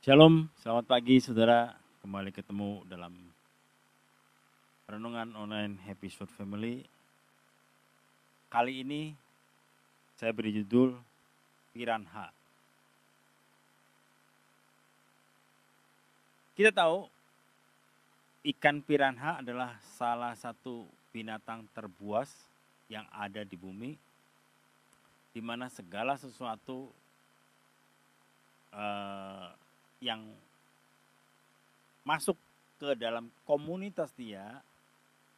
Shalom, selamat pagi saudara. Kembali ketemu dalam Renungan Online Happy Short Family. Kali ini saya beri judul Piranha. Kita tahu ikan piranha adalah salah satu binatang terbuas yang ada di bumi, di mana segala sesuatu yang masuk ke dalam komunitas dia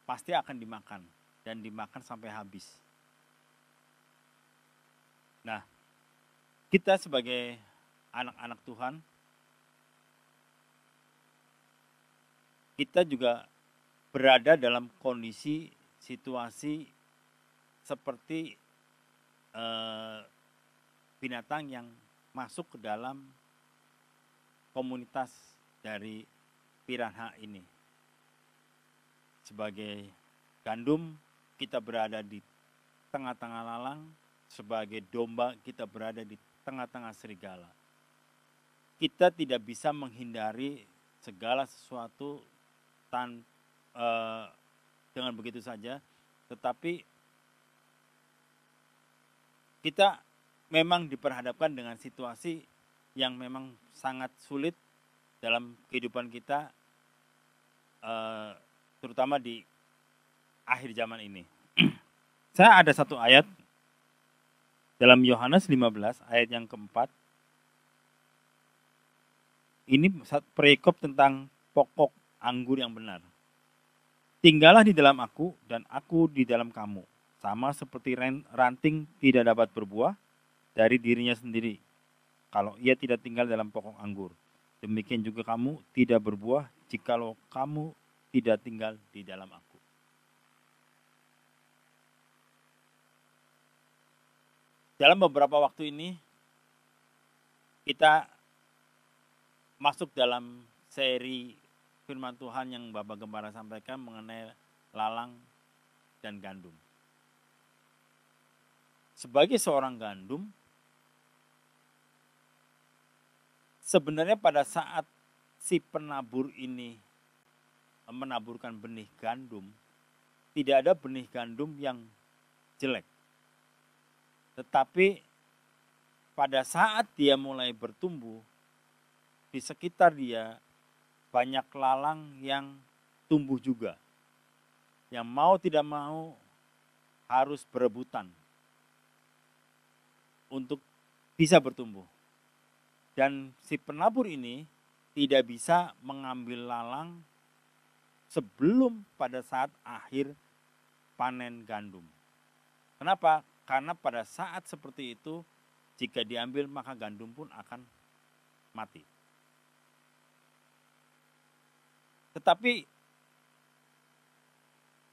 pasti akan dimakan dan dimakan sampai habis. Nah, kita sebagai anak-anak Tuhan, kita juga berada dalam kondisi situasi seperti binatang yang masuk ke dalam komunitas dari piranha ini. Sebagai gandum, kita berada di tengah-tengah lalang. Sebagai domba, kita berada di tengah-tengah serigala. Kita tidak bisa menghindari segala sesuatu dengan begitu saja, tetapi kita memang diperhadapkan dengan situasi yang memang sangat sulit dalam kehidupan kita, terutama di akhir zaman ini. Saya ada satu ayat dalam Yohanes 15 ayat yang keempat. Ini perikop tentang pokok anggur yang benar. Tinggallah di dalam aku dan aku di dalam kamu. Sama seperti ranting tidak dapat berbuah dari dirinya sendiri kalau ia tidak tinggal dalam pokok anggur. Demikian juga kamu tidak berbuah jikalau kamu tidak tinggal di dalam aku. Dalam beberapa waktu ini kita masuk dalam seri firman Tuhan yang Bapak Gembala sampaikan mengenai lalang dan gandum. Sebagai seorang gandum, sebenarnya pada saat si penabur ini menaburkan benih gandum, tidak ada benih gandum yang jelek. Tetapi pada saat dia mulai bertumbuh, di sekitar dia banyak lalang yang tumbuh juga. Yang mau tidak mau harus berebutan untuk bisa bertumbuh. Dan si penabur ini tidak bisa mengambil lalang sebelum pada saat akhir panen gandum. Kenapa? Karena pada saat seperti itu, jika diambil maka gandum pun akan mati. Tetapi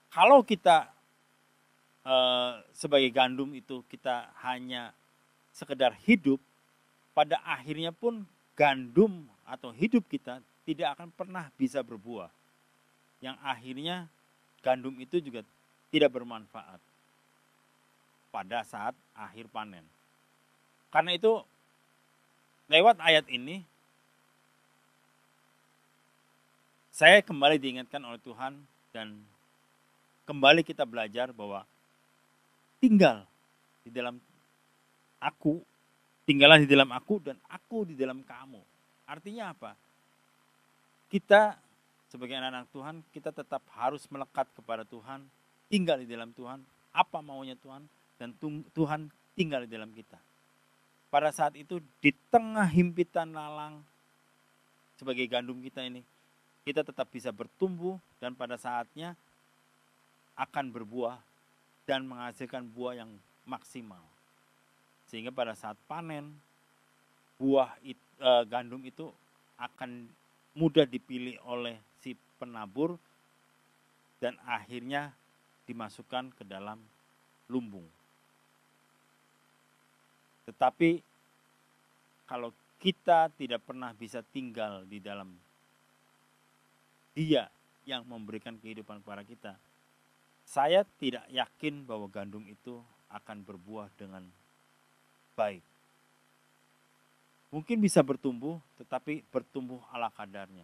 kalau kita sebagai gandum itu kita hanya sekedar hidup, pada akhirnya pun gandum atau hidup kita tidak akan pernah bisa berbuah. Yang akhirnya gandum itu juga tidak bermanfaat pada saat akhir panen. Karena itu lewat ayat ini saya kembali diingatkan oleh Tuhan dan kembali kita belajar bahwa tinggal di dalam aku, tinggallah di dalam aku dan aku di dalam kamu. Artinya apa? Kita sebagai anak-anak Tuhan, kita tetap harus melekat kepada Tuhan, tinggal di dalam Tuhan, apa maunya Tuhan, dan Tuhan tinggal di dalam kita. Pada saat itu di tengah himpitan lalang sebagai gandum kita ini, kita tetap bisa bertumbuh dan pada saatnya akan berbuah dan menghasilkan buah yang maksimal. Sehingga pada saat panen, gandum itu akan mudah dipilih oleh si penabur dan akhirnya dimasukkan ke dalam lumbung. Tetapi kalau kita tidak pernah bisa tinggal di dalam Dia yang memberikan kehidupan kepada kita, saya tidak yakin bahwa gandum itu akan berbuah dengan baik. Mungkin bisa bertumbuh, tetapi bertumbuh ala kadarnya.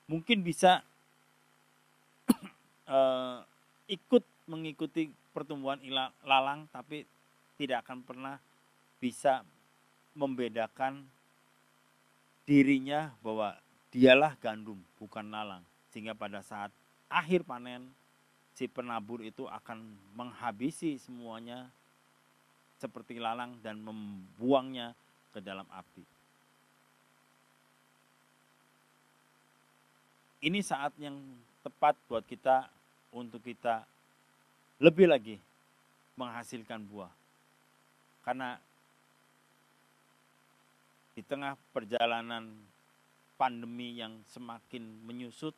Mungkin bisa ikut mengikuti pertumbuhan lalang, tapi tidak akan pernah bisa membedakan dirinya bahwa dialah gandum, bukan lalang. Sehingga pada saat akhir panen, si penabur itu akan menghabisi semuanya seperti lalang dan membuangnya ke dalam api. Ini saat yang tepat buat kita untuk kita lebih lagi menghasilkan buah. Karena di tengah perjalanan pandemi yang semakin menyusut,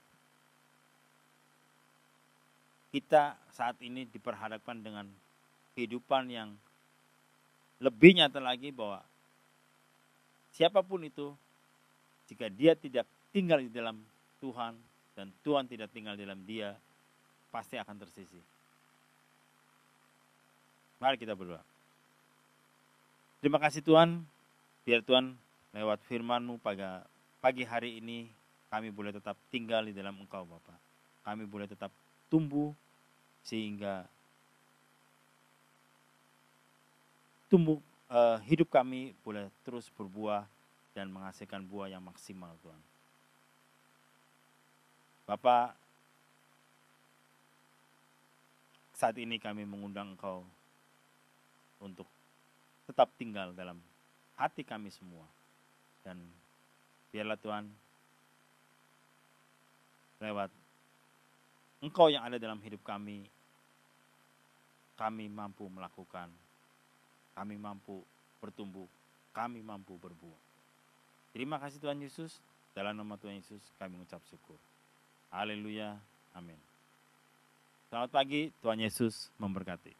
kita saat ini diperhadapkan dengan kehidupan yang lebih nyata lagi bahwa siapapun itu, jika dia tidak tinggal di dalam Tuhan dan Tuhan tidak tinggal di dalam dia, pasti akan tersisih. Mari kita berdoa. Terima kasih Tuhan, biar Tuhan lewat firman-Mu pada pagi hari ini kami boleh tetap tinggal di dalam Engkau Bapa. Kami boleh tetap tumbuh sehingga hidup kami boleh terus berbuah dan menghasilkan buah yang maksimal Tuhan. Bapak, saat ini kami mengundang Engkau untuk tetap tinggal dalam hati kami semua. Dan biarlah Tuhan, lewat Engkau yang ada dalam hidup kami mampu melakukan, kami mampu bertumbuh, kami mampu berbuah. Terima kasih Tuhan Yesus, dalam nama Tuhan Yesus kami mengucap syukur. Haleluya, amin. Selamat pagi, Tuhan Yesus memberkati.